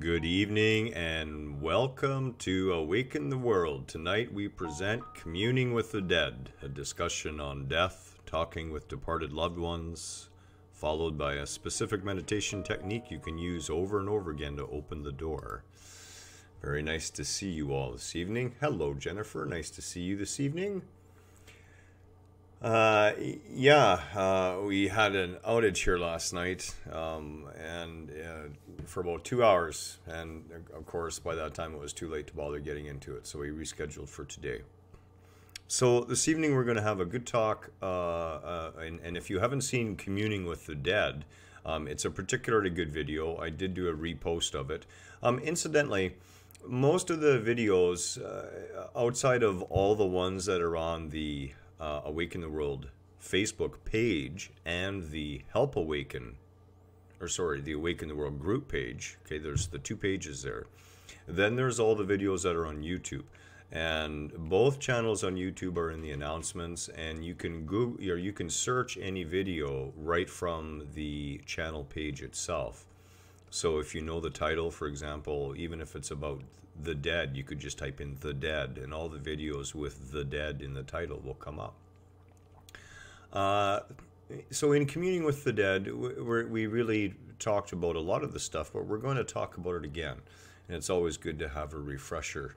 Good evening and welcome to Awaken the World. Tonight we present Communing with the Dead, a discussion on death, talking with departed loved ones, followed by a specific meditation technique you can use over and over again to open the door. Very nice to see you all this evening. Hello, Jennifer. Nice to see you this evening. We had an outage here last night, and for about 2 hours, and of course by that time it was too late to bother getting into it, so we rescheduled for today. So this evening we're going to have a good talk, and if you haven't seen Communing with the Dead, it's a particularly good video. I did do a repost of it. Incidentally, most of the videos, outside of all the ones that are on the Awaken the World Facebook page and the the Awaken the World group page. Okay, there's the two pages there. Then there's all the videos that are on YouTube, and both channels on YouTube are in the announcements, and you can Google or you can search any video right from the channel page itself. So if you know the title, for example, even if it's about the dead, you could just type in the dead, and all the videos with the dead in the title will come up. So in Communing with the Dead, we really talked about a lot of the stuff, but we're going to talk about it again, and it's always good to have a refresher.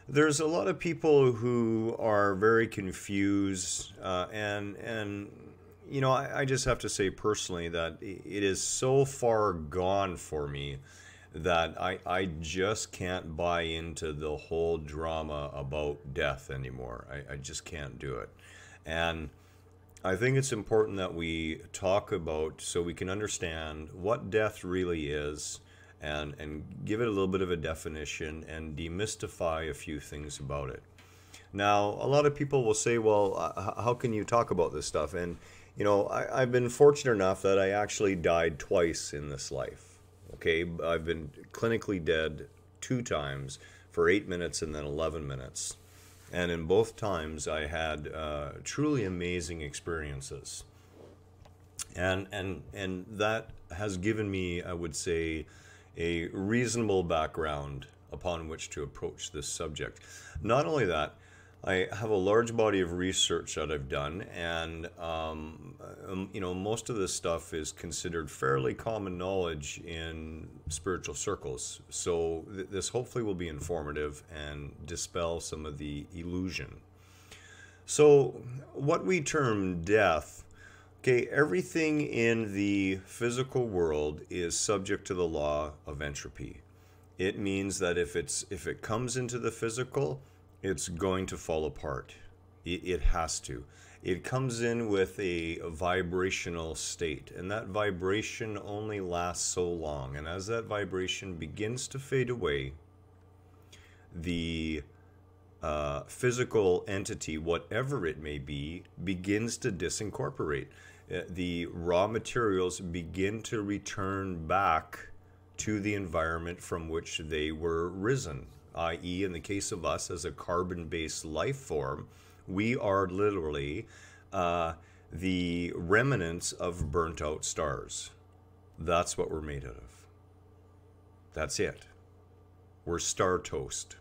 There's a lot of people who are very confused, and you know, I just have to say personally that it is so far gone for me that I just can't buy into the whole drama about death anymore. I just can't do it. And I think it's important that we talk about, so we can understand what death really is, and give it a little bit of a definition and demystify a few things about it. Now, a lot of people will say, well, how can you talk about this stuff? And you know, I've been fortunate enough that I actually died twice in this life. Okay, I've been clinically dead 2 times for 8 minutes and then 11 minutes. And in both times I had truly amazing experiences. And that has given me, I would say, a reasonable background upon which to approach this subject. Not only that, I have a large body of research that I've done, and you know, most of this stuff is considered fairly common knowledge in spiritual circles. So this hopefully will be informative and dispel some of the illusion. So what we term death, okay, everything in the physical world is subject to the law of entropy. It means that if it comes into the physical, it's going to fall apart. It has to. It comes in with a vibrational state, and that vibration only lasts so long. And as that vibration begins to fade away, the physical entity, whatever it may be, begins to disincorporate. The raw materials begin to return back to the environment from which they were risen. I.e., in the case of us as a carbon-based life form, we are literally the remnants of burnt-out stars. That's what we're made out of. That's it. We're star toast.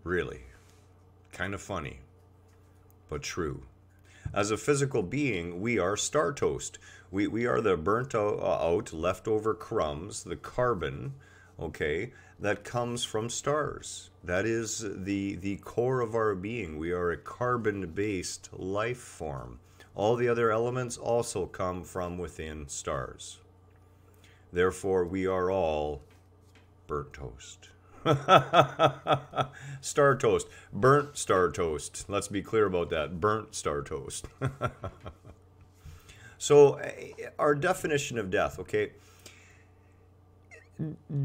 Really. Kind of funny, but true. As a physical being, we are star toast. We are the burnt-out leftover crumbs, the carbon, okay, that comes from stars. That is the core of our being. We are a carbon-based life form. All the other elements also come from within stars. Therefore, we are all burnt toast. Star toast. Burnt star toast. Let's be clear about that. Burnt star toast. So, our definition of death, okay?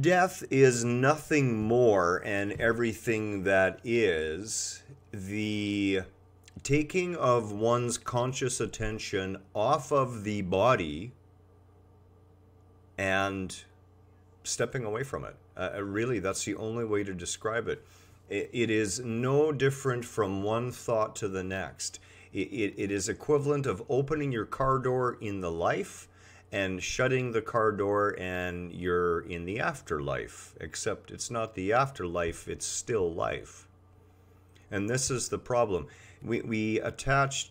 Death is nothing more, and everything that is the taking of one's conscious attention off of the body and stepping away from it. Really, that's the only way to describe it. It is no different from one thought to the next. It is equivalent of opening your car door in the life and shutting the car door, and you're in the afterlife. Except it's not the afterlife, it's still life. And this is the problem. We attach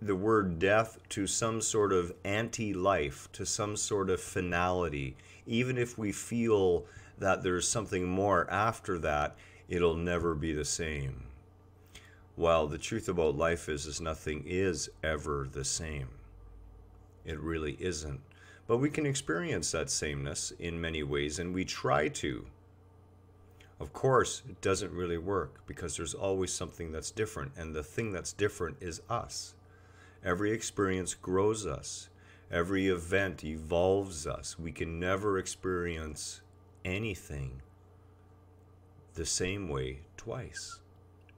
the word death to some sort of anti-life, to some sort of finality. Even if we feel that there's something more after that, it'll never be the same. Well, the truth about life is nothing is ever the same. It really isn't. But we can experience that sameness in many ways, and we try to. Of course, it doesn't really work because there's always something that's different, and the thing that's different is us. Every experience grows us. Every event evolves us. We can never experience anything the same way twice,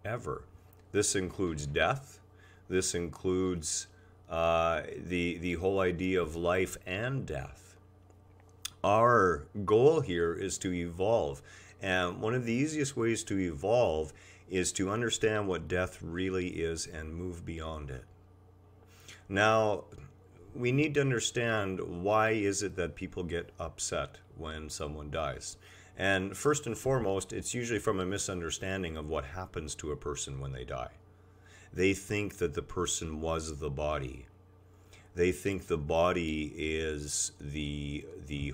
ever. This includes death. This includes the whole idea of life and death. Our goal here is to evolve. And one of the easiest ways to evolve is to understand what death really is and move beyond it. Now, we need to understand why is it that people get upset when someone dies. And first and foremost, it's usually from a misunderstanding of what happens to a person when they die. They think that the person was the body. They think the body is the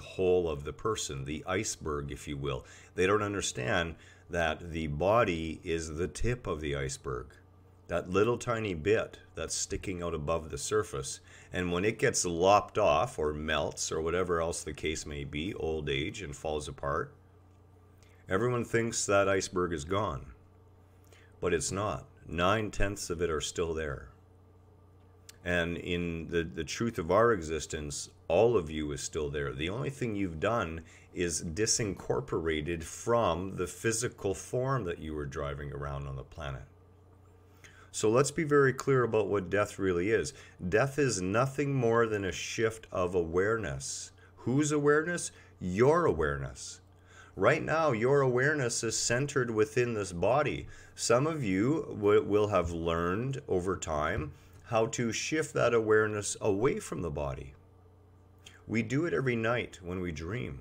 whole of the person, the iceberg, if you will. They don't understand that the body is the tip of the iceberg, that little tiny bit that's sticking out above the surface. And when it gets lopped off or melts or whatever else the case may be, old age, and falls apart, everyone thinks that iceberg is gone. But it's not. 9/10 of it are still there. And in the truth of our existence, all of you is still there. The only thing you've done is disincorporated from the physical form that you were driving around on the planet. So let's be very clear about what death really is. Death is nothing more than a shift of awareness. Whose awareness? Your awareness. Right now, your awareness is centered within this body. Some of you will have learned over time how to shift that awareness away from the body. We do it every night when we dream.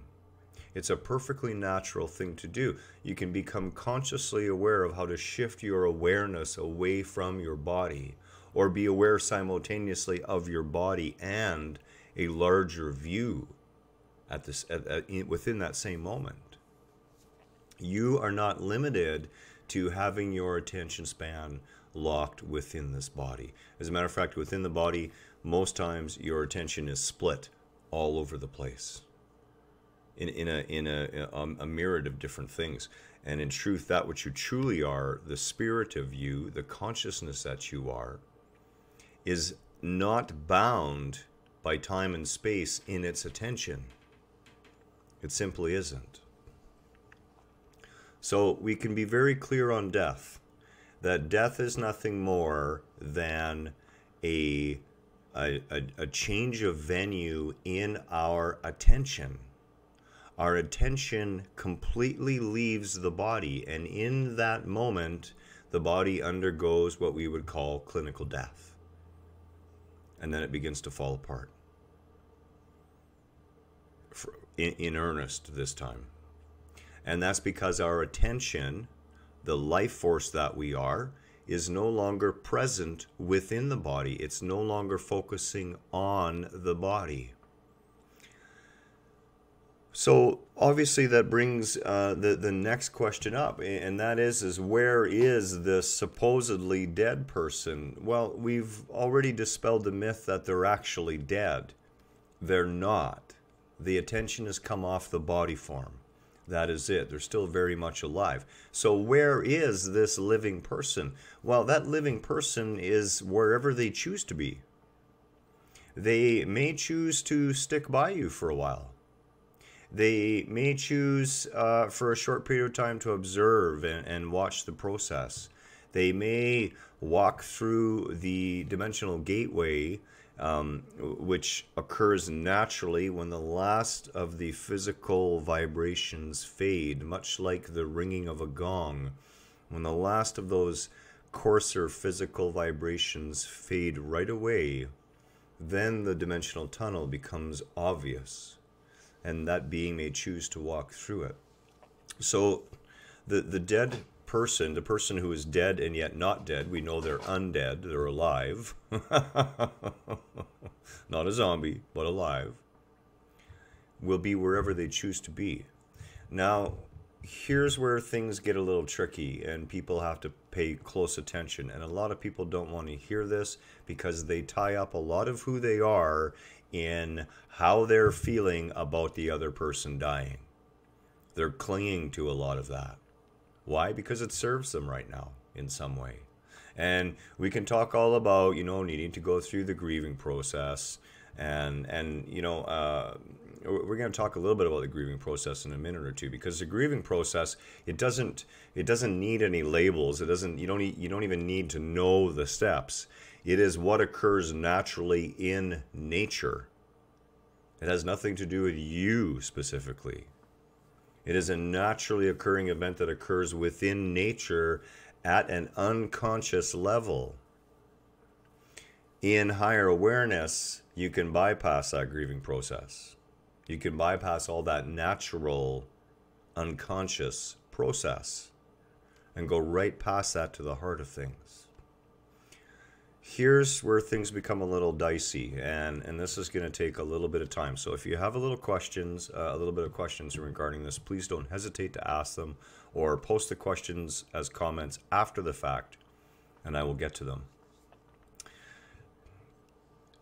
It's a perfectly natural thing to do. You can become consciously aware of how to shift your awareness away from your body, or be aware simultaneously of your body and a larger view within that same moment. You are not limited to having your attention span locked within this body. As a matter of fact, within the body, most times your attention is split all over the place in a myriad of different things. And in truth, that which you truly are, the spirit of you, the consciousness that you are, is not bound by time and space in its attention. It simply isn't. So we can be very clear on death, that death is nothing more than a change of venue in our attention. Our attention completely leaves the body, and in that moment, the body undergoes what we would call clinical death. And then it begins to fall apart. In earnest this time. And that's because our attention, the life force that we are, is no longer present within the body. It's no longer focusing on the body. So obviously that brings the next question up, and that is where is this supposedly dead person? Well, we've already dispelled the myth that they're actually dead. They're not. The attention has come off the body form. That is it. They're still very much alive. So where is this living person? Well, that living person is wherever they choose to be. They may choose to stick by you for a while. They may choose for a short period of time to observe and watch the process. They may walk through the dimensional gateway, which occurs naturally when the last of the physical vibrations fade, much like the ringing of a gong. When the last of those coarser physical vibrations fade right away, then the dimensional tunnel becomes obvious, and that being may choose to walk through it. So the dead person, the person who is dead and yet not dead, we know they're undead, they're alive. Not a zombie, but alive, will be wherever they choose to be. Now, here's where things get a little tricky and people have to pay close attention. And a lot of people don't want to hear this because they tie up a lot of who they are in how they're feeling about the other person dying. They're clinging to a lot of that. Why? Because it serves them right now in some way. And we can talk all about, needing to go through the grieving process and we're going to talk a little bit about the grieving process in a minute or two, because the grieving process, it doesn't need any labels. You don't even need to know the steps. It is what occurs naturally in nature. It has nothing to do with you specifically. It is a naturally occurring event that occurs within nature at an unconscious level. In higher awareness, you can bypass that grieving process. You can bypass all that natural, unconscious process and go right past that to the heart of things. Here's where things become a little dicey, and this is going to take a little bit of time. So if you have a little bit of questions regarding this, please don't hesitate to ask them or post the questions as comments after the fact, and I will get to them.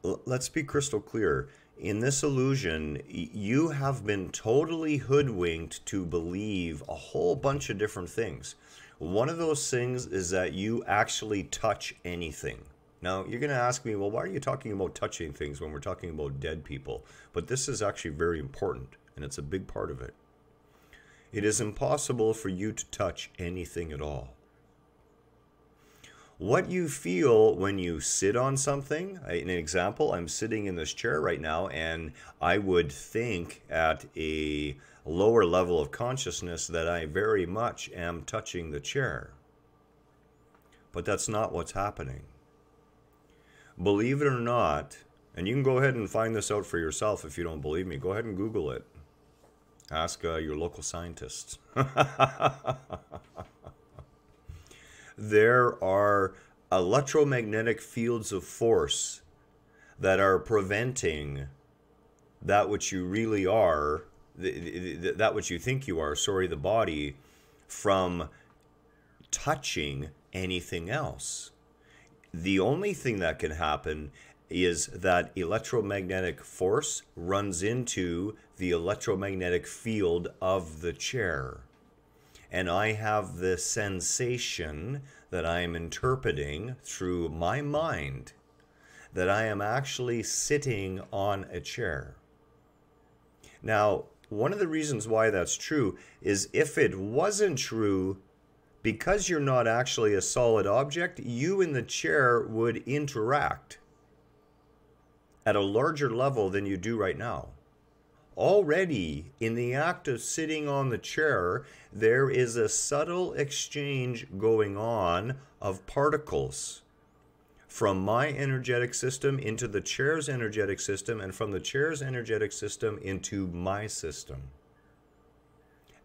Let's be crystal clear. In this illusion, you have been totally hoodwinked to believe a whole bunch of different things. One of those things is that you actually touch anything. Now, you're going to ask me, well, why are you talking about touching things when we're talking about dead people? But this is actually very important, and it's a big part of it. It is impossible for you to touch anything at all. What you feel when you sit on something, an example, I'm sitting in this chair right now, and I would think at a lower level of consciousness that I very much am touching the chair. But that's not what's happening. Believe it or not, and you can go ahead and find this out for yourself if you don't believe me, go ahead and Google it. Ask your local scientists. There are electromagnetic fields of force that are preventing that which you really are, that which you think you are, the body, from touching anything else. The only thing that can happen is that electromagnetic force runs into the electromagnetic field of the chair. And I have the sensation that I am interpreting through my mind that I am actually sitting on a chair. Now, one of the reasons why that's true is if it wasn't true, because you're not actually a solid object, you in the chair would interact at a larger level than you do right now. Already, in the act of sitting on the chair, there is a subtle exchange going on of particles from my energetic system into the chair's energetic system, and from the chair's energetic system into my system.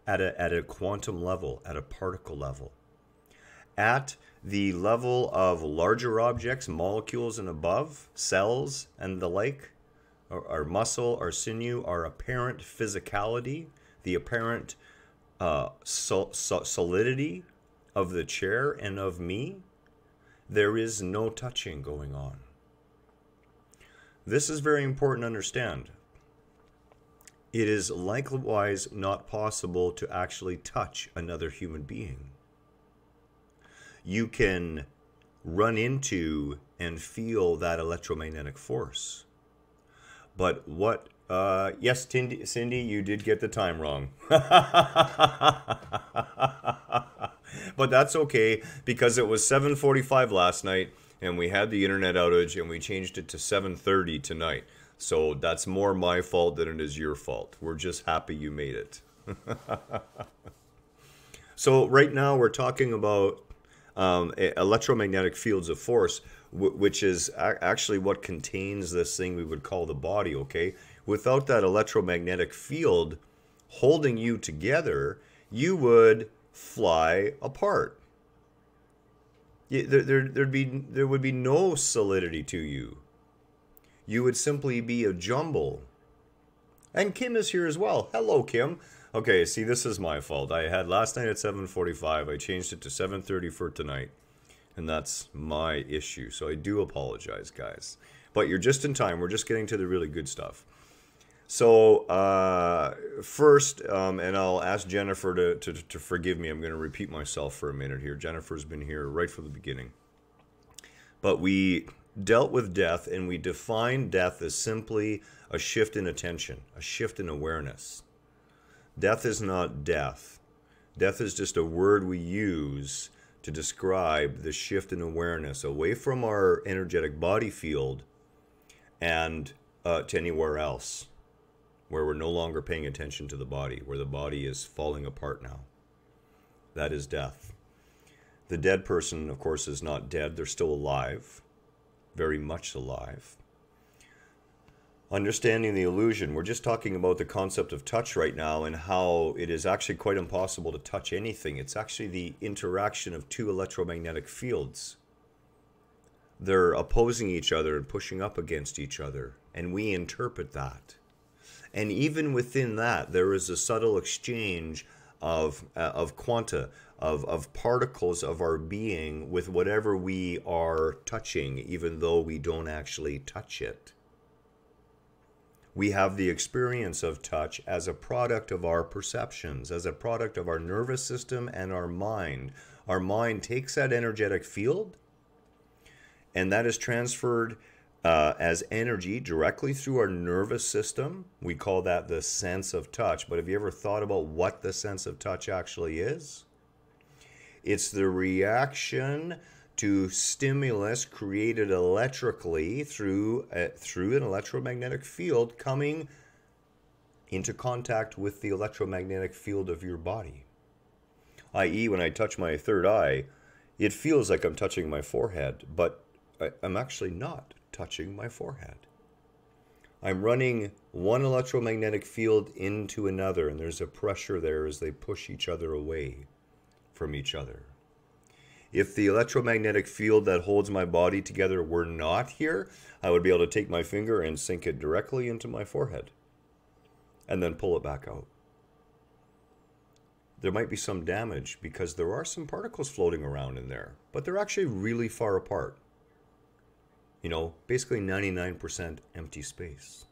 At a quantum level, at a particle level. At the level of larger objects, molecules and above, cells and the like, our muscle, our sinew, our apparent physicality, the apparent solidity of the chair and of me, there is no touching going on. This is very important to understand. It is likewise not possible to actually touch another human being. You can run into and feel that electromagnetic force. But what, yes, Cindy, you did get the time wrong. But that's okay, because it was 7:45 last night, and we had the internet outage, and we changed it to 7:30 tonight. So that's more my fault than it is your fault. We're just happy you made it. So right now we're talking about electromagnetic fields of force, which is actually what contains this thing we would call the body, okay? Without that electromagnetic field holding you together, you would fly apart. There would be no solidity to you. You would simply be a jumble. And Kim is here as well. Hello, Kim. Okay, see, this is my fault. I had last night at 7:45. I changed it to 7:30 for tonight. And that's my issue. So I do apologize, guys. But you're just in time. We're just getting to the really good stuff. So first, and I'll ask Jennifer to forgive me. I'm going to repeat myself for a minute here. Jennifer's been here right from the beginning. But we dealt with death, and we defined death as simply a shift in attention, a shift in awareness. Death is not death. Death is just a word we use to describe the shift in awareness away from our energetic body field and to anywhere else, where we're no longer paying attention to the body, where the body is falling apart now. That is death. The dead person, of course, is not dead. They're still alive, very much alive. Understanding the illusion. We're just talking about the concept of touch right now and how it is actually quite impossible to touch anything. It's actually the interaction of two electromagnetic fields. They're opposing each other and pushing up against each other, and we interpret that. And even within that, there is a subtle exchange of quanta, of particles of our being with whatever we are touching, even though we don't actually touch it. We have the experience of touch as a product of our perceptions, as a product of our nervous system and our mind. Our mind takes that energetic field, and that is transferred as energy directly through our nervous system. We call that the sense of touch. But have you ever thought about what the sense of touch actually is? It's the reaction to stimulus created electrically through an electromagnetic field coming into contact with the electromagnetic field of your body. I.e., when I touch my third eye, it feels like I'm touching my forehead, but I'm actually not touching my forehead. I'm running one electromagnetic field into another, and there's a pressure there as they push each other away from each other. If the electromagnetic field that holds my body together were not here, I would be able to take my finger and sink it directly into my forehead and then pull it back out. There might be some damage because there are some particles floating around in there, but they're actually really far apart. You know, basically 99% empty space.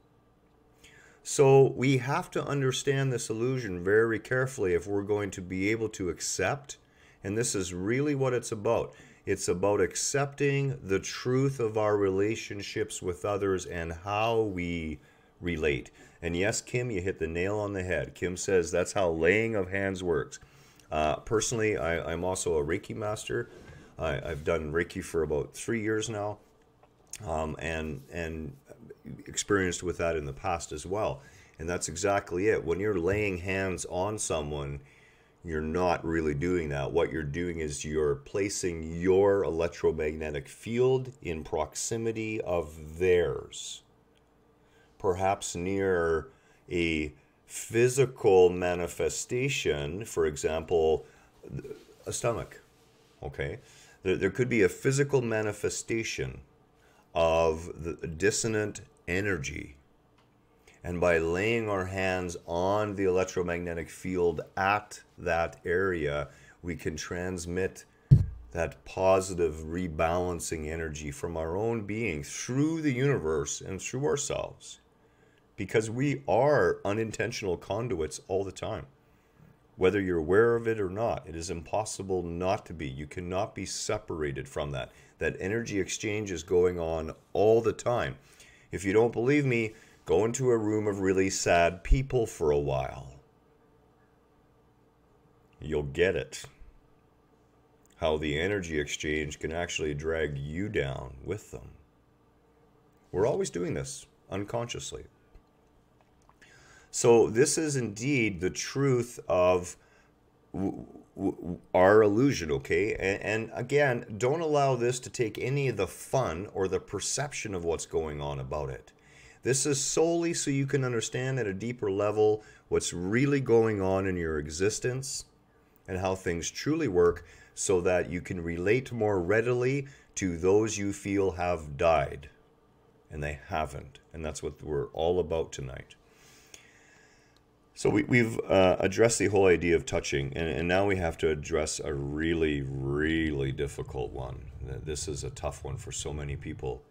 So we have to understand this illusion very carefully if we're going to be able to accept. And this is really what it's about. It's about accepting the truth of our relationships with others and how we relate. And yes, Kim, you hit the nail on the head. Kim says that's how laying of hands works. Personally, I'm also a Reiki master. I've done Reiki for about 3 years now, and experienced with that in the past as well. And that's exactly it. When you're laying hands on someone, you're not really doing that. What you're doing is you're placing your electromagnetic field in proximity of theirs, perhaps near a physical manifestation, for example, a stomach, okay? There could be a physical manifestation of the dissonant energy. And by laying our hands on the electromagnetic field at that area, we can transmit that positive rebalancing energy from our own being through the universe and through ourselves. Because we are unintentional conduits all the time. Whether you're aware of it or not, it is impossible not to be. You cannot be separated from that. That energy exchange is going on all the time. If you don't believe me, go into a room of really sad people for a while. You'll get it. How the energy exchange can actually drag you down with them. We're always doing this unconsciously. So this is indeed the truth of our illusion, okay? And again, don't allow this to take any of the fun or the perception of what's going on about it. This is solely so you can understand at a deeper level what's really going on in your existence and how things truly work, so that you can relate more readily to those you feel have died and they haven't. And that's what we're all about tonight. So we've addressed the whole idea of touching, and now we have to address a really, really difficult one. This is a tough one for so many people.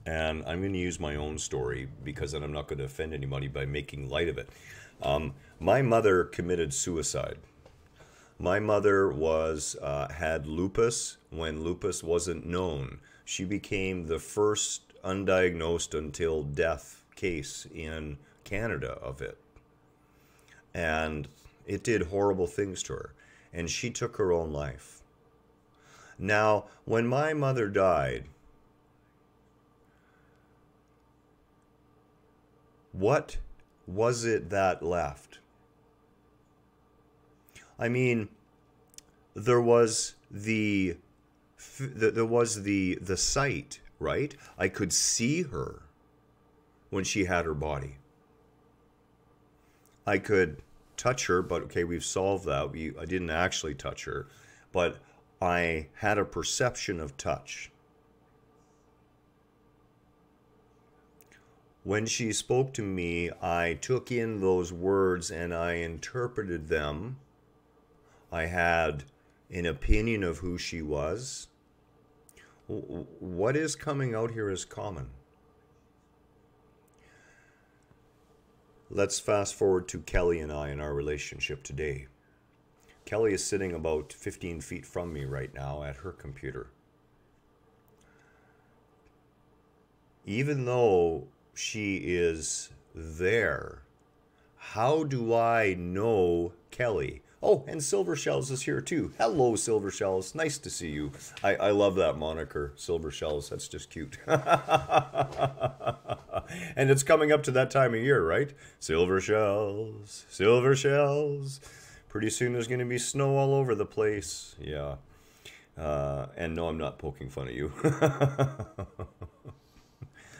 And I'm going to use my own story, because then I'm not going to offend anybody by making light of it. My mother committed suicide. My mother had lupus when lupus wasn't known. She became the first undiagnosed until death case in Canada of it. And it did horrible things to her. And she took her own life. Now, when my mother died, what was it that left? I mean, there was the sight, right? I could see her when she had her body. I could touch her, but okay, we've solved that. I didn't actually touch her, but I had a perception of touch. When she spoke to me, I took in those words and I interpreted them. I had an opinion of who she was. What is coming out here is common. Let's fast forward to Kelly and I in our relationship today. Kelly is sitting about 15 feet from me right now at her computer. Even though she is there, how do I know Kelly? Oh, and Silver Shells is here too. Hello, Silver Shells. Nice to see you. I love that moniker, Silver Shells. That's just cute. And it's coming up to that time of year, right? Silver Shells, Silver Shells. Pretty soon there's going to be snow all over the place. Yeah. And no, I'm not poking fun at you.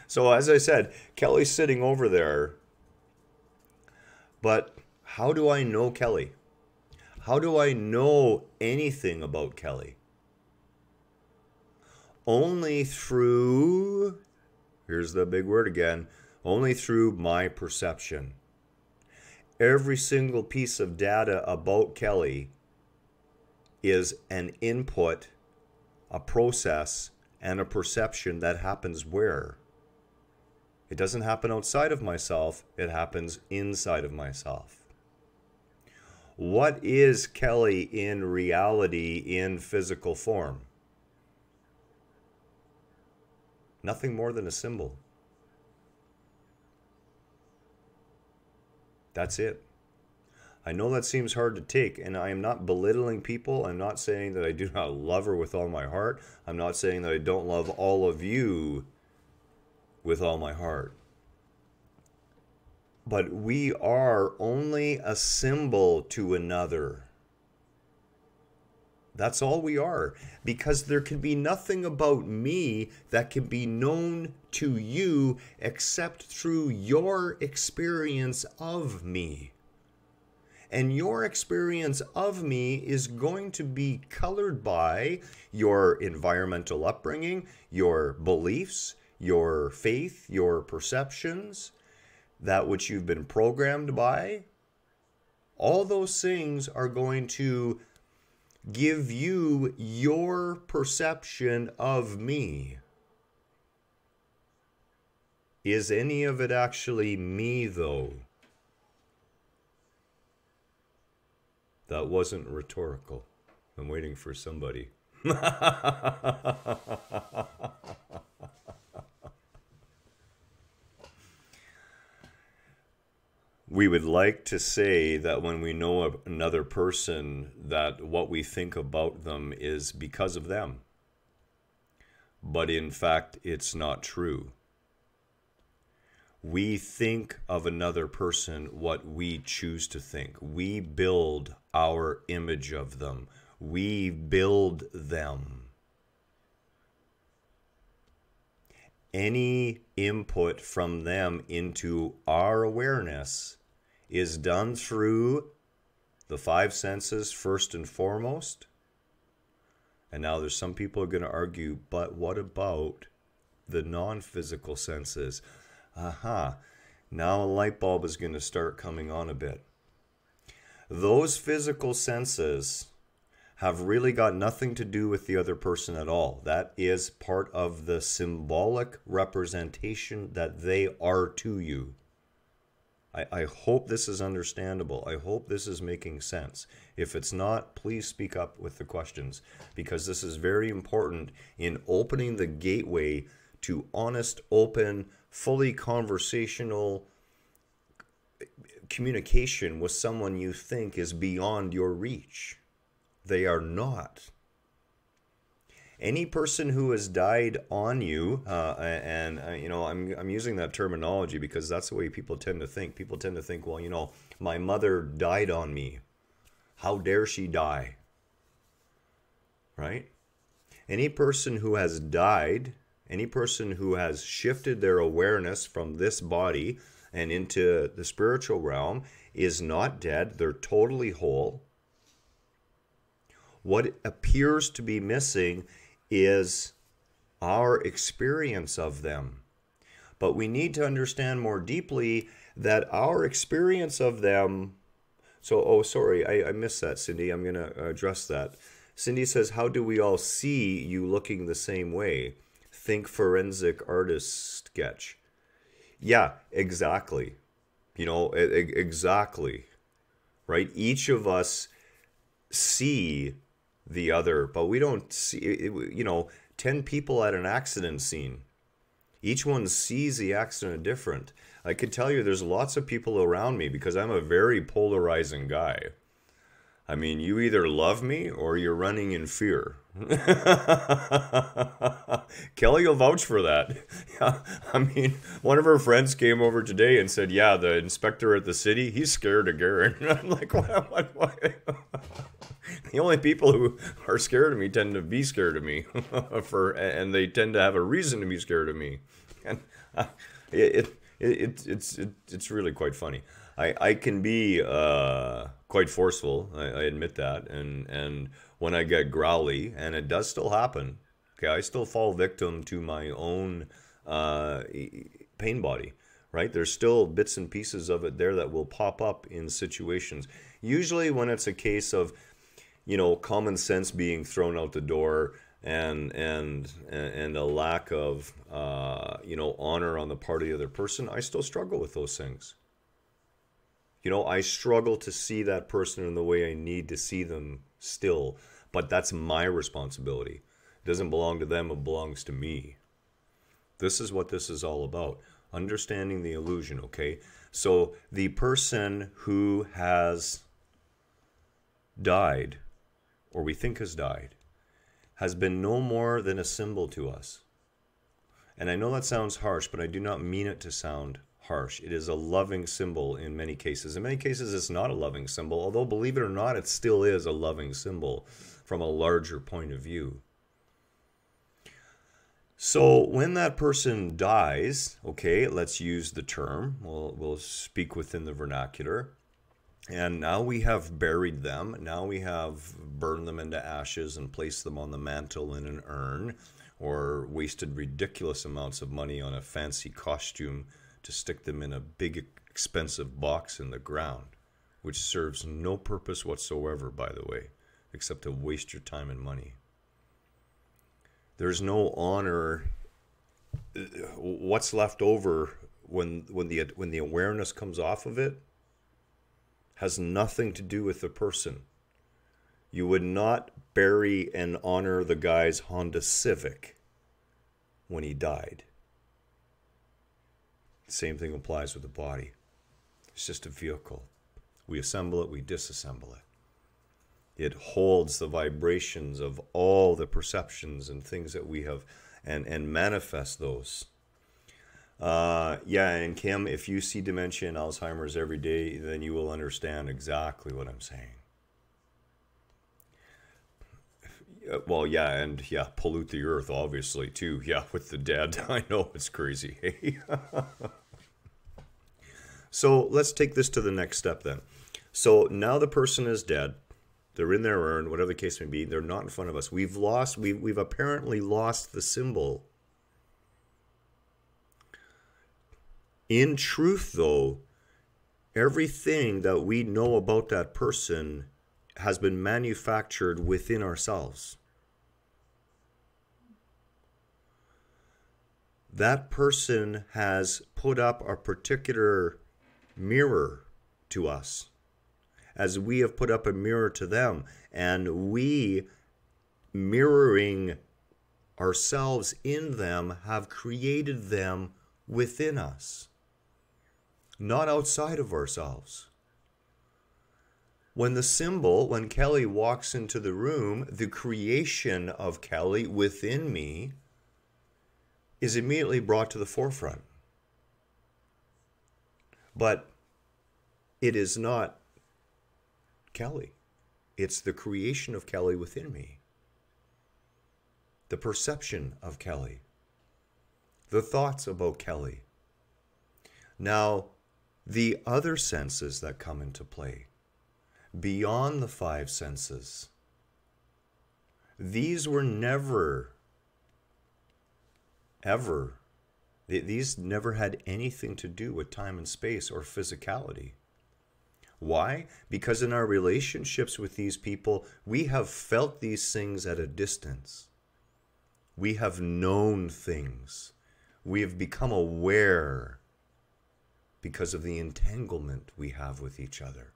So as I said, Kelly's sitting over there. But how do I know Kelly? How do I know anything about Kelly? Only through, here's the big word again, only through my perception. Every single piece of data about Kelly is an input, a process, and a perception that happens where? It doesn't happen outside of myself, it happens inside of myself. What is Kelly in reality in physical form? Nothing more than a symbol. That's it. I know that seems hard to take, and I am not belittling people. I'm not saying that I do not love her with all my heart. I'm not saying that I don't love all of you with all my heart. But we are only a symbol to another. That's all we are. Because there can be nothing about me that can be known to you except through your experience of me. And your experience of me is going to be colored by your environmental upbringing, your beliefs, your faith, your perceptions, that which you've been programmed by. All those things are going to give you your perception of me. Is any of it actually me, though? That wasn't rhetorical. I'm waiting for somebody. We would like to say that when we know another person, that what we think about them is because of them. But in fact, it's not true. We think of another person what we choose to think. We build our image of them. We build them. Any input from them into our awareness is done through the five senses first and foremost. And now there's some people who are going to argue, but what about the non-physical senses? Aha, now a light bulb is going to start coming on a bit. Those physical senses have really got nothing to do with the other person at all. That is part of the symbolic representation that they are to you. I hope this is understandable. I hope this is making sense. If it's not, please speak up with the questions, because this is very important in opening the gateway to honest, open, fully conversational communication with someone you think is beyond your reach. They are not. Any person who has died on you, I'm using that terminology because that's the way people tend to think. People tend to think, well, my mother died on me. How dare she die? Right? Any person who has died, any person who has shifted their awareness from this body and into the spiritual realm is not dead. They're totally whole. What appears to be missing is our experience of them. But we need to understand more deeply that our experience of them... I missed that, Cindy. I'm going to address that. Cindy says, how do we all see you looking the same way? Think forensic artist sketch. Yeah, exactly. Exactly. Right? Each of us see the other, but we don't see, 10 people at an accident scene. Each one sees the accident different. I can tell you there's lots of people around me because I'm a very polarizing guy. I mean, you either love me or you're running in fear. Kelly will vouch for that. Yeah, I mean, one of her friends came over today and said, yeah, the inspector at the city, he's scared of Garhen. I'm like, what? The only people who are scared of me tend to be scared of me, and they tend to have a reason to be scared of me. And it's really quite funny. I can be quite forceful. I admit that, and when I get growly, and it does still happen. Okay, I still fall victim to my own pain body. Right? There's still bits and pieces of it there that will pop up in situations. Usually when it's a case of common sense being thrown out the door and a lack of honor on the part of the other person, I still struggle with those things. I struggle to see that person in the way I need to see them still, but that's my responsibility. It doesn't belong to them, it belongs to me. This is what this is all about. Understanding the illusion, okay? So the person who has died, or we think has died, has been no more than a symbol to us. And I know that sounds harsh, but I do not mean it to sound harsh. It is a loving symbol in many cases. In many cases, it's not a loving symbol, although believe it or not, it still is a loving symbol from a larger point of view. So when that person dies, okay, let's use the term. We'll speak within the vernacular. And now we have buried them. Now we have burned them into ashes and placed them on the mantle in an urn, or wasted ridiculous amounts of money on a fancy costume to stick them in a big expensive box in the ground, which serves no purpose whatsoever, by the way, except to waste your time and money. There's no honor. What's left over when the awareness comes off of it has nothing to do with the person. You would not bury and honor the guy's Honda Civic when he died. The same thing applies with the body. It's just a vehicle. We assemble it, we disassemble it. It holds the vibrations of all the perceptions and things that we have, and manifest those. Yeah, and Kim, if you see dementia and Alzheimer's every day, then you will understand exactly what I'm saying. Well, yeah, and yeah, pollute the earth, obviously, too. Yeah, with the dead. I know it's crazy. Hey? So let's take this to the next step then. So now the person is dead. They're in their urn, whatever the case may be. They're not in front of us. We've apparently lost the symbol. In truth, though, everything that we know about that person has been manufactured within ourselves. That person has put up a particular mirror to us, as we have put up a mirror to them, and we, mirroring ourselves in them, have created them within us, not outside of ourselves. When Kelly walks into the room, the creation of Kelly within me is immediately brought to the forefront. But it is not Kelly. It's the creation of Kelly within me. The perception of Kelly. The thoughts about Kelly. Now, the other senses that come into play, beyond the five senses, these were never, ever, these never had anything to do with time and space or physicality. Why? Because in our relationships with these people, we have felt these things at a distance. We have known things. We have become aware because of the entanglement we have with each other.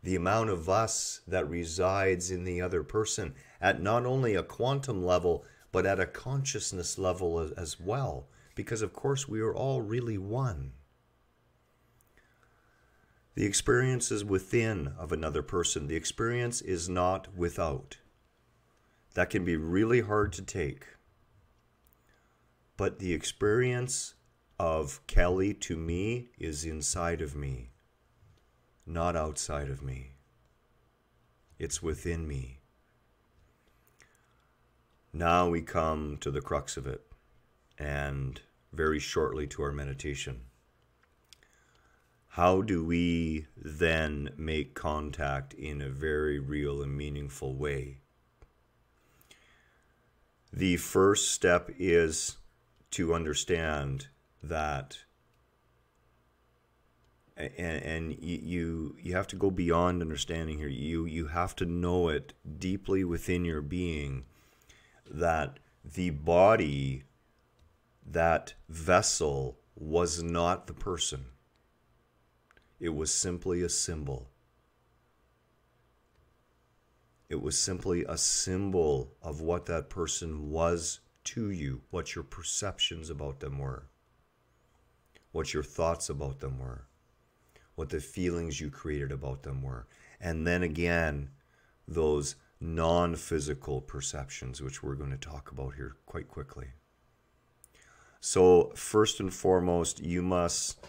The amount of us that resides in the other person at not only a quantum level, but at a consciousness level as well. Because of course we are all really one. The experience is within of another person. The experience is not without. That can be really hard to take. But the experience of Kelly to me is inside of me, not outside of me. It's within me. Now we come to the crux of it, and very shortly to our meditation. How do we then make contact in a very real and meaningful way? The first step is to understand that, and you have to go beyond understanding here. You have to know it deeply within your being that the body, that vessel, was not the person. It was simply a symbol. It was simply a symbol of what that person was to you, what your perceptions about them were, what your thoughts about them were, what the feelings you created about them were. And then again, those non-physical perceptions, which we're going to talk about here quite quickly. So first and foremost, you must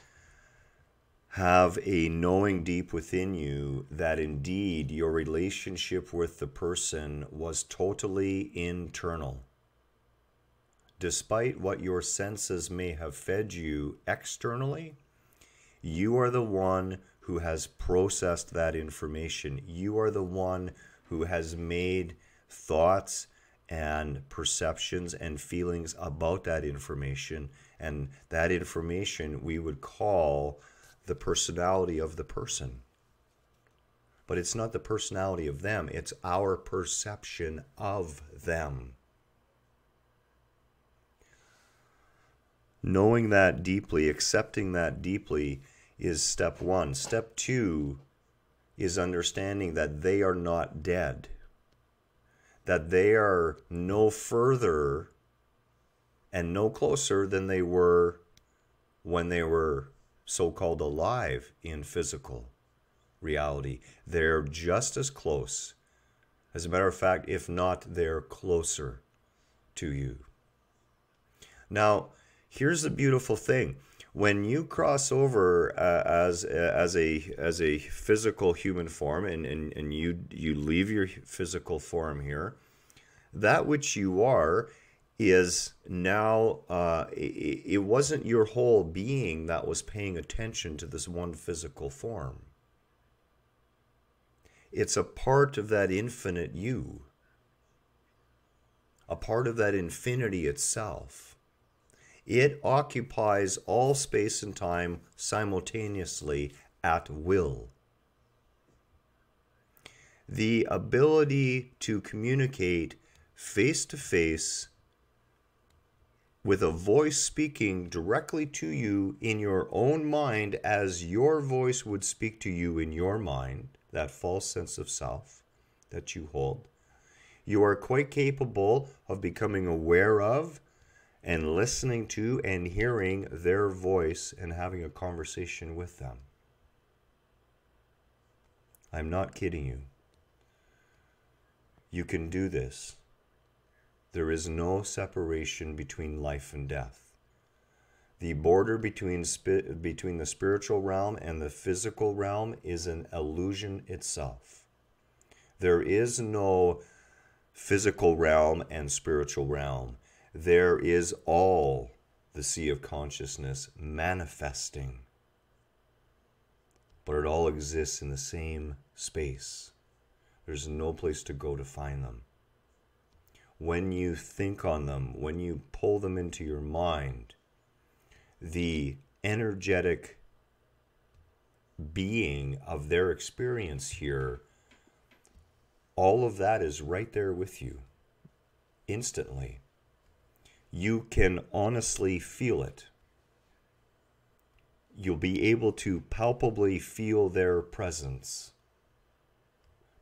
have a knowing deep within you that indeed your relationship with the person was totally internal. Despite what your senses may have fed you externally, you are the one who has processed that information. You are the one who has made thoughts and perceptions and feelings about that information. And that information we would call the personality of the person. But it's not the personality of them, it's our perception of them. Knowing that deeply, accepting that deeply is step one. Step two is understanding that they are not dead, that they are no further and no closer than they were when they were so-called alive in physical reality. They're just as close. As a matter of fact, if not, they're closer to you. Now, Here's the beautiful thing. When you cross over as a physical human form, and you leave your physical form here, that which you are is now, it wasn't your whole being that was paying attention to this one physical form. It's a part of that infinite you, a part of that infinity itself. It occupies all space and time simultaneously at will. The ability to communicate face to face with a voice speaking directly to you in your own mind as your voice would speak to you in your mind, that false sense of self that you hold. You are quite capable of becoming aware of and listening to and hearing their voice and having a conversation with them. I'm not kidding you. You can do this. There is no separation between life and death. The border between the spiritual realm and the physical realm is an illusion itself. There is no physical realm and spiritual realm. There is all the sea of consciousness manifesting, but it all exists in the same space. There's no place to go to find them. When you think on them, when you pull them into your mind, the energetic being of their experience here, all of that is right there with you instantly. You can honestly feel it. You'll be able to palpably feel their presence,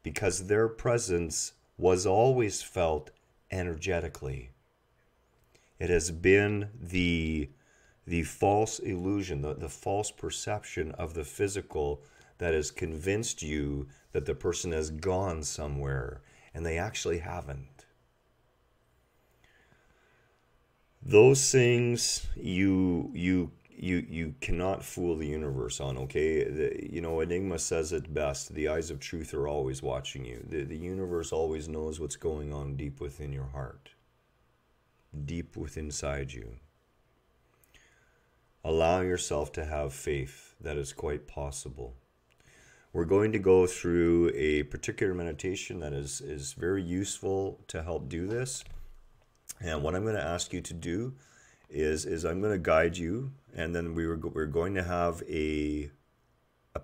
because their presence was always felt energetically. It has been the false illusion, the false perception of the physical that has convinced you that the person has gone somewhere, and they actually haven't. Those things you cannot fool the universe on, okay? Enigma says it best. The eyes of truth are always watching you. The universe always knows what's going on deep within your heart, deep within inside you. Allow yourself to have faith that is quite possible. We're going to go through a particular meditation that is very useful to help do this. And what I'm going to ask you to do is I'm going to guide you, and then we're going to have a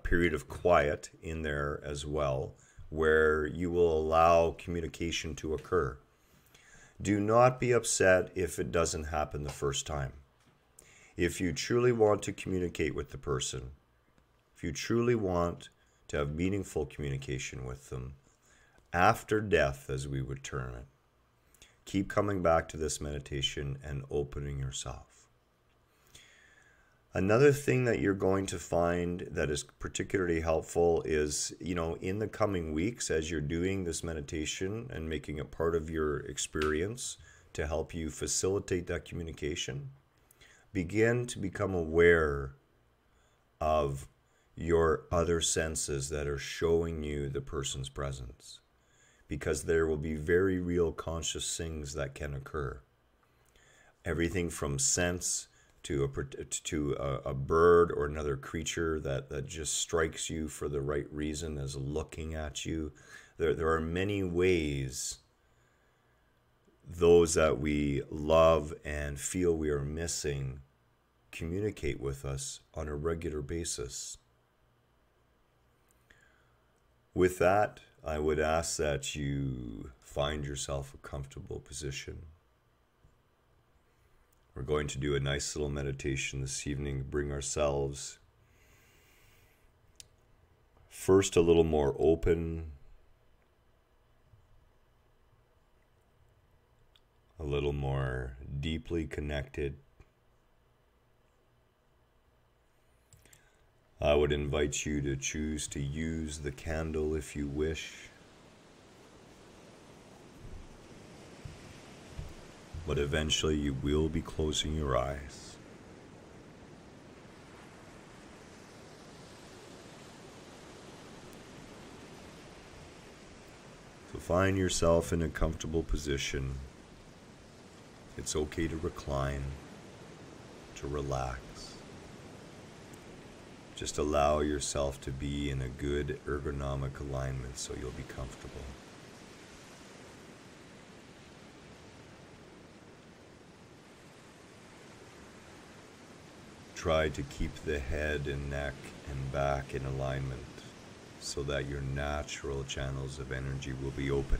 period of quiet in there as well, where you will allow communication to occur. Do not be upset if it doesn't happen the first time. If you truly want to communicate with the person, if you truly want to have meaningful communication with them, after death, as we would term it, keep coming back to this meditation and opening yourself. Another thing that you're going to find that is particularly helpful is, in the coming weeks, as you're doing this meditation and making it part of your experience to help you facilitate that communication, begin to become aware of your other senses that are showing you the person's presence, because there will be very real conscious things that can occur. Everything from sense to a bird or another creature that just strikes you for the right reason as looking at you. There are many ways those that we love and feel we are missing communicate with us on a regular basis. With that, I would ask that you find yourself a comfortable position. We're going to do a nice little meditation this evening, bring ourselves first a little more open, a little more deeply connected. I would invite you to choose to use the candle if you wish, but eventually you will be closing your eyes. find yourself in a comfortable position. It's okay to recline, to relax. Just allow yourself to be in a good ergonomic alignment so you'll be comfortable. Try to keep the head and neck and back in alignment so that your natural channels of energy will be open.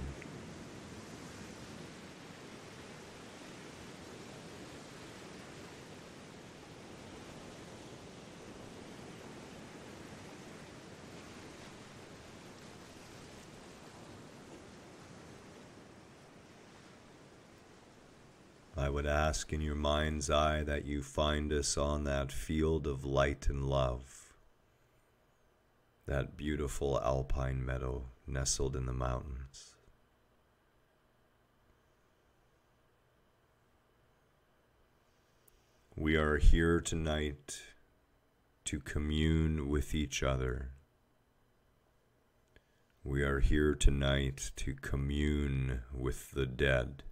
I would ask in your mind's eye that you find us on that field of light and love, that beautiful alpine meadow nestled in the mountains. We are here tonight to commune with each other. We are here tonight to commune with the dead.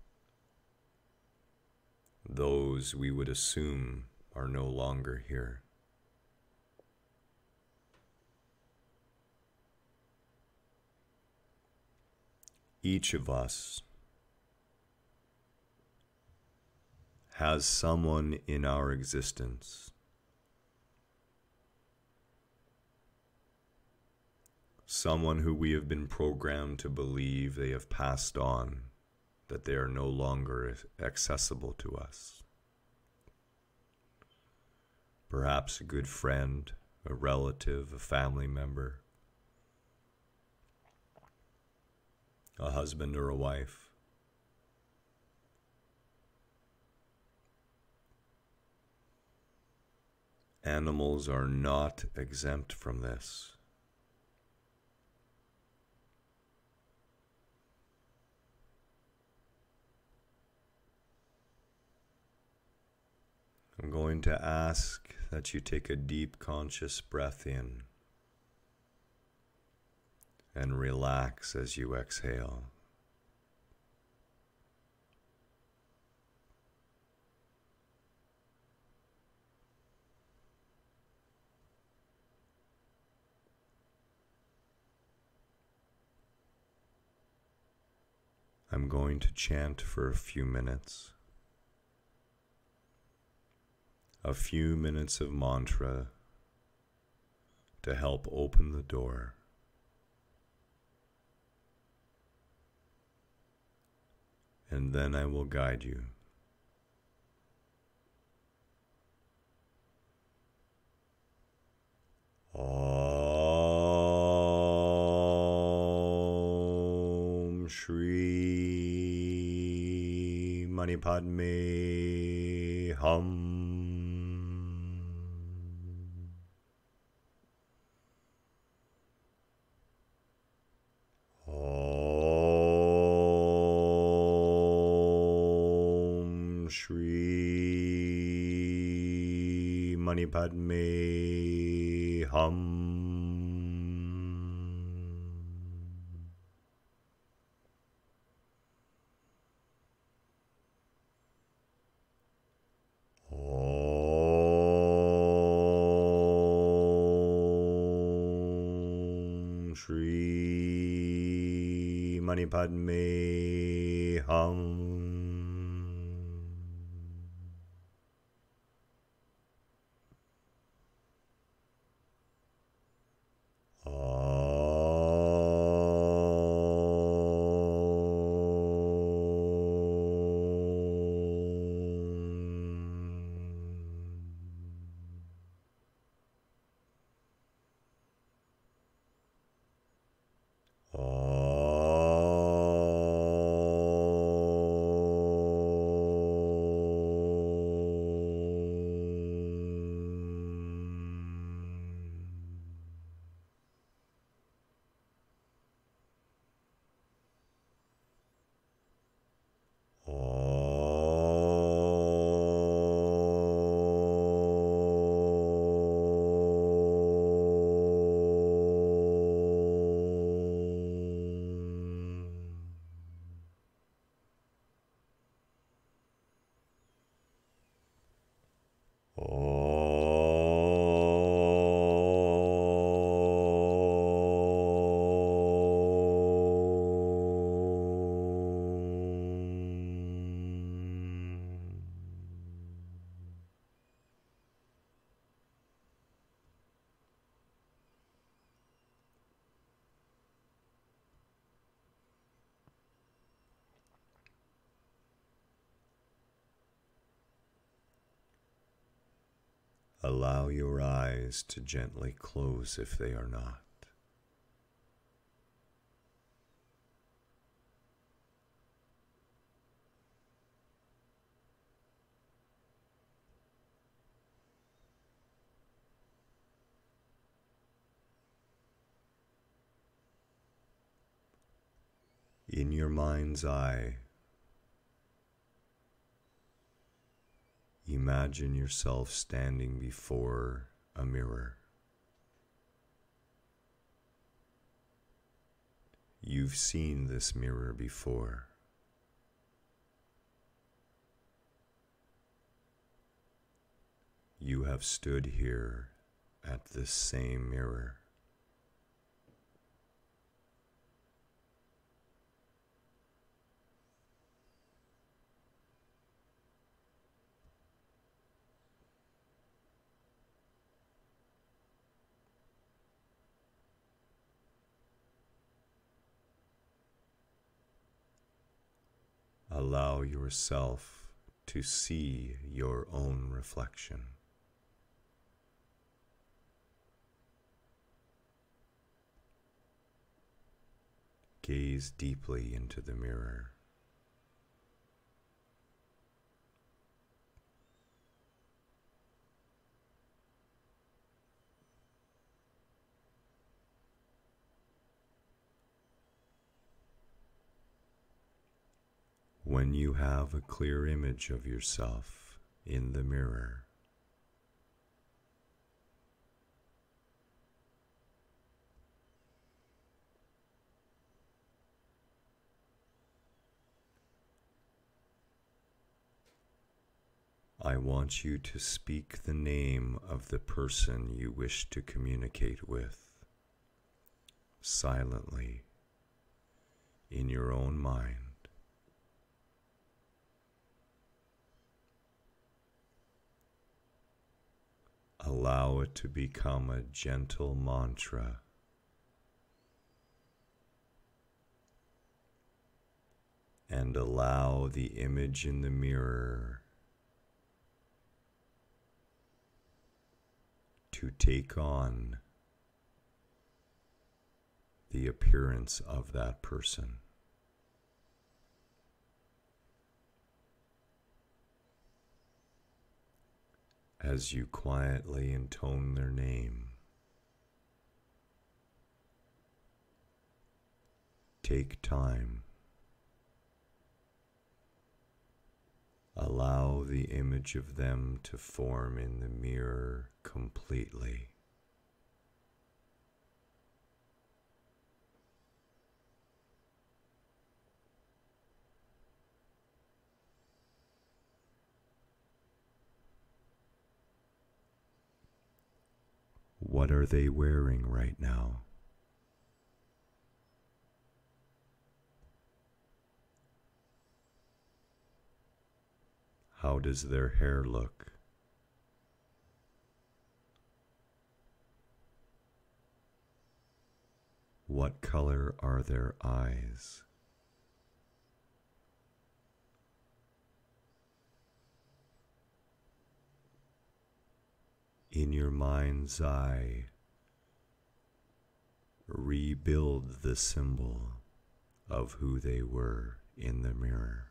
Those we would assume are no longer here. Each of us has someone in our existence, someone who we have been programmed to believe they have passed on, that they are no longer accessible to us. Perhaps a good friend, a relative, a family member, a husband or a wife. Animals are not exempt from this. I'm going to ask that you take a deep conscious breath in and relax as you exhale. I'm going to chant for a few minutes. A few minutes of mantra to help open the door. And then I will guide you. Om Shri Mani Padme Hum. Om Shri Mani Padme Hum. Om Shri Mani Padme Hum. Allow your eyes to gently close if they are not. In your mind's eye, imagine yourself standing before a mirror. You've seen this mirror before. You have stood here at this same mirror. Allow yourself to see your own reflection. Gaze deeply into the mirror. When you have a clear image of yourself in the mirror, I want you to speak the name of the person you wish to communicate with, silently, in your own mind. Allow it to become a gentle mantra. And allow the image in the mirror to take on the appearance of that person. As you quietly intone their name, take time. Allow the image of them to form in the mirror completely. What are they wearing right now? How does their hair look? What color are their eyes? In your mind's eye, rebuild the symbol of who they were in the mirror.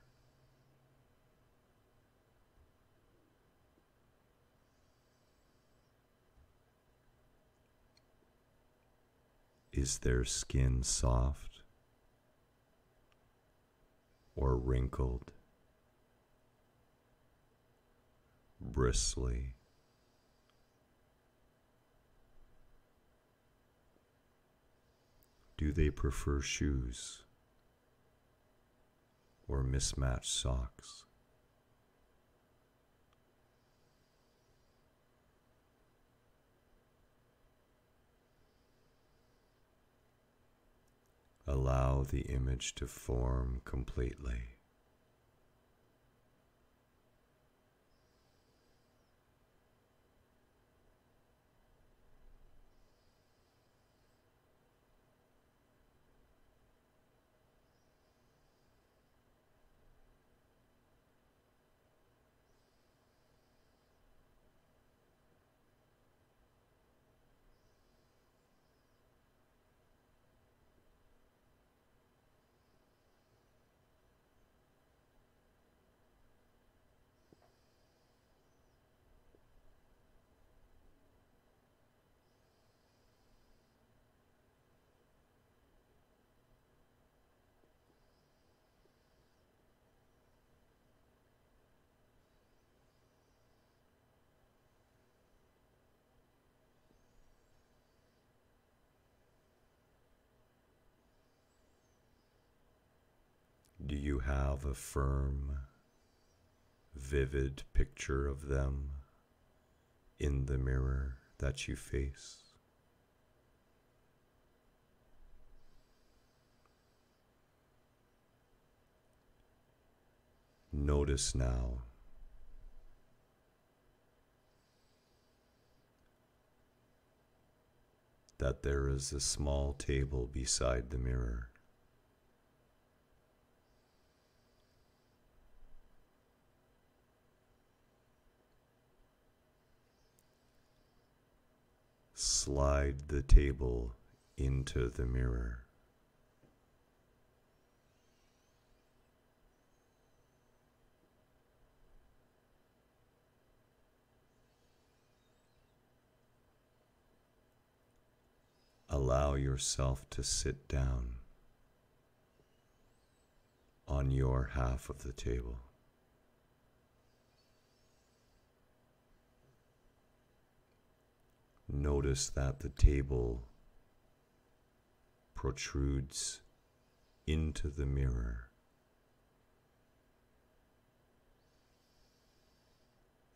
Is their skin soft or wrinkled, bristly? Do they prefer shoes or mismatched socks? Allow the image to form completely. Do you have a firm, vivid picture of them in the mirror that you face? Notice now that there is a small table beside the mirror. Slide the table into the mirror. Allow yourself to sit down on your half of the table. Notice that the table protrudes into the mirror,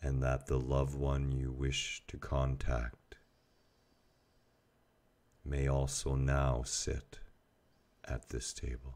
and that the loved one you wish to contact may also now sit at this table.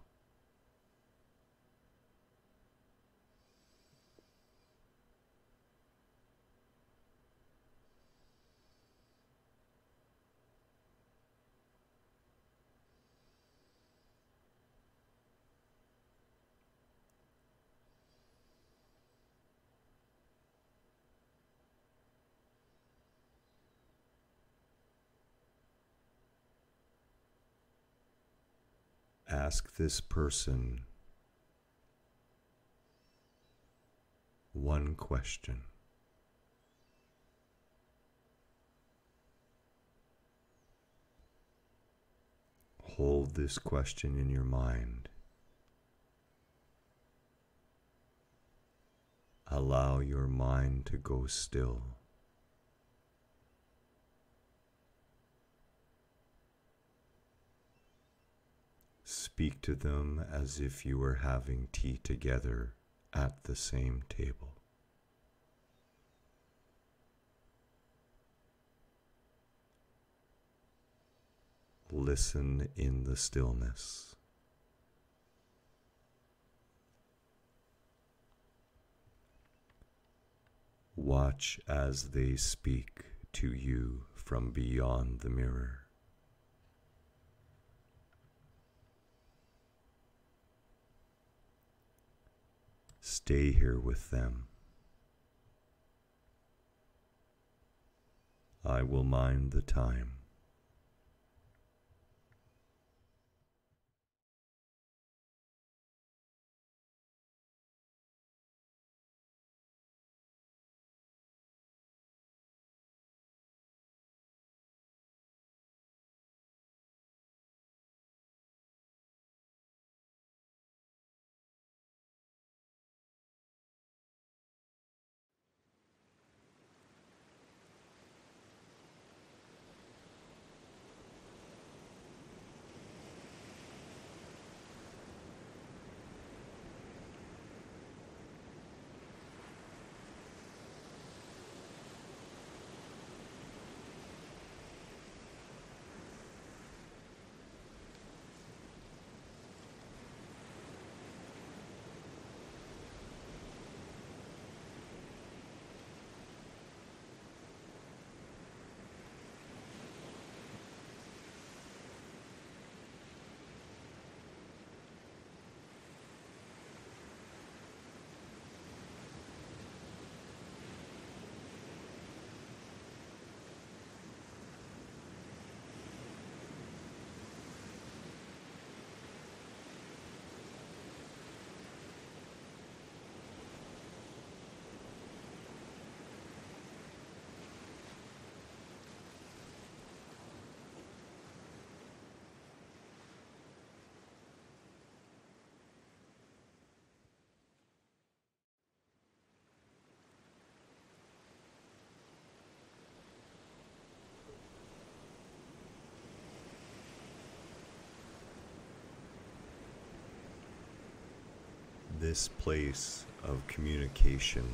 Ask this person one question. Hold this question in your mind. Allow your mind to go still. Speak to them as if you were having tea together at the same table. Listen in the stillness. Watch as they speak to you from beyond the mirror. Stay here with them. I will mind the time. this place of communication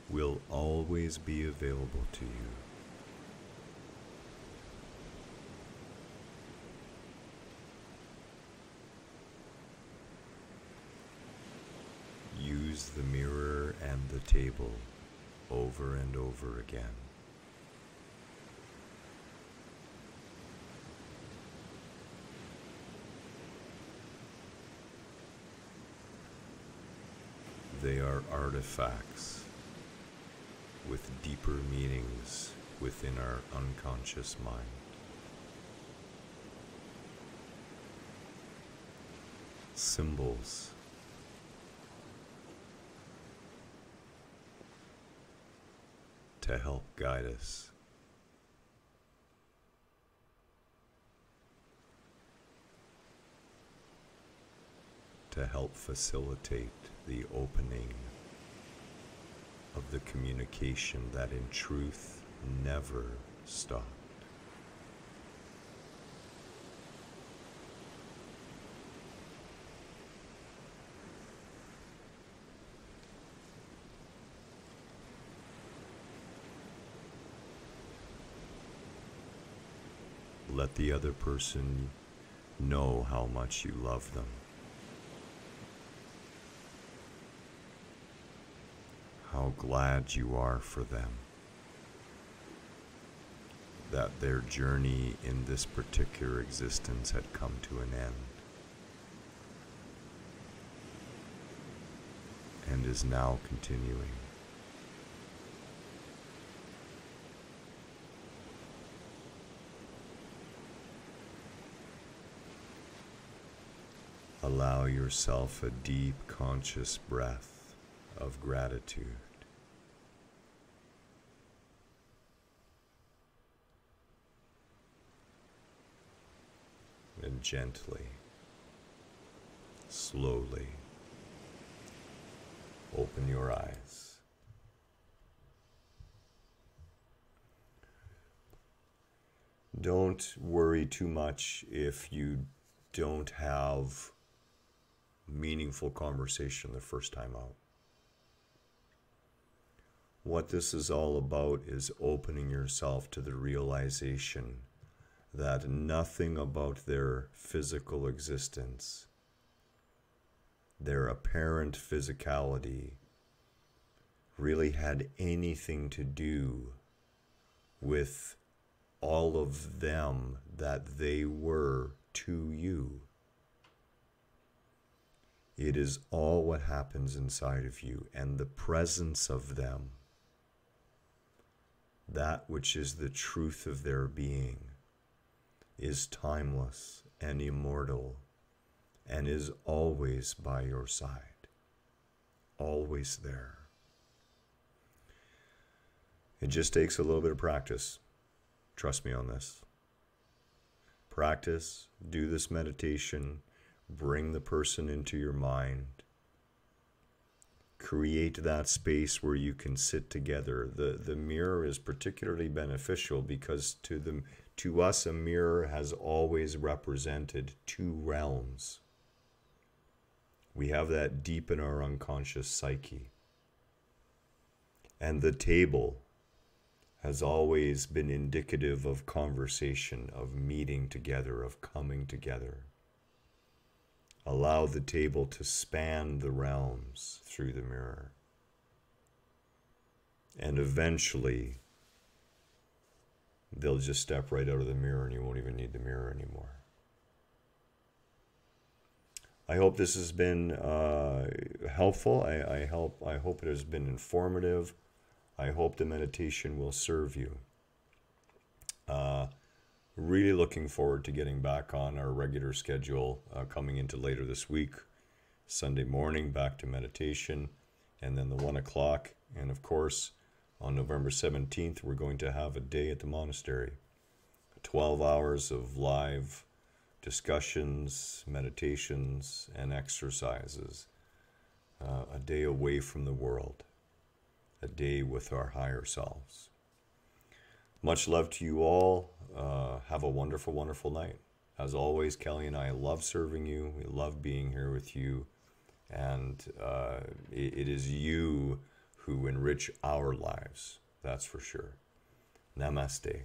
will always be available to you. Use the mirror and the table over and over again. They are artifacts with deeper meanings within our unconscious mind. Symbols to help guide us. To help facilitate the opening of the communication that in truth never stopped. Let the other person know how much you love them. How glad you are for them. That their journey in this particular existence had come to an end. And is now continuing. Allow yourself a deep conscious breath of gratitude. And gently, slowly, open your eyes. Don't worry too much if you don't have meaningful conversation the first time out. What this is all about is opening yourself to the realization that nothing about their physical existence, their apparent physicality, really had anything to do with all of them that they were to you. It is all what happens inside of you, and the presence of them, that which is the truth of their being, is timeless and immortal, and is always by your side, always there. It just takes a little bit of practice. Trust me on this. Practice, do this meditation, bring the person into your mind. Create that space where you can sit together. The mirror is particularly beneficial because to us a mirror has always represented two realms. We have that deep in our unconscious psyche. And the table has always been indicative of conversation, of meeting together, of coming together. Allow the table to span the realms through the mirror. And eventually, they'll just step right out of the mirror and you won't even need the mirror anymore. I hope this has been helpful. I hope it has been informative. I hope the meditation will serve you. Really looking forward to getting back on our regular schedule coming into later this week. Sunday morning, back to meditation, and then the 1 o'clock. And of course, on November 17th, we're going to have a day at the monastery. 12 hours of live discussions, meditations, and exercises. A day away from the world. A day with our higher selves. Much love to you all. Have a wonderful, wonderful night. As always, Kelly and I love serving you. We love being here with you. And it is you who enrich our lives. That's for sure. Namaste.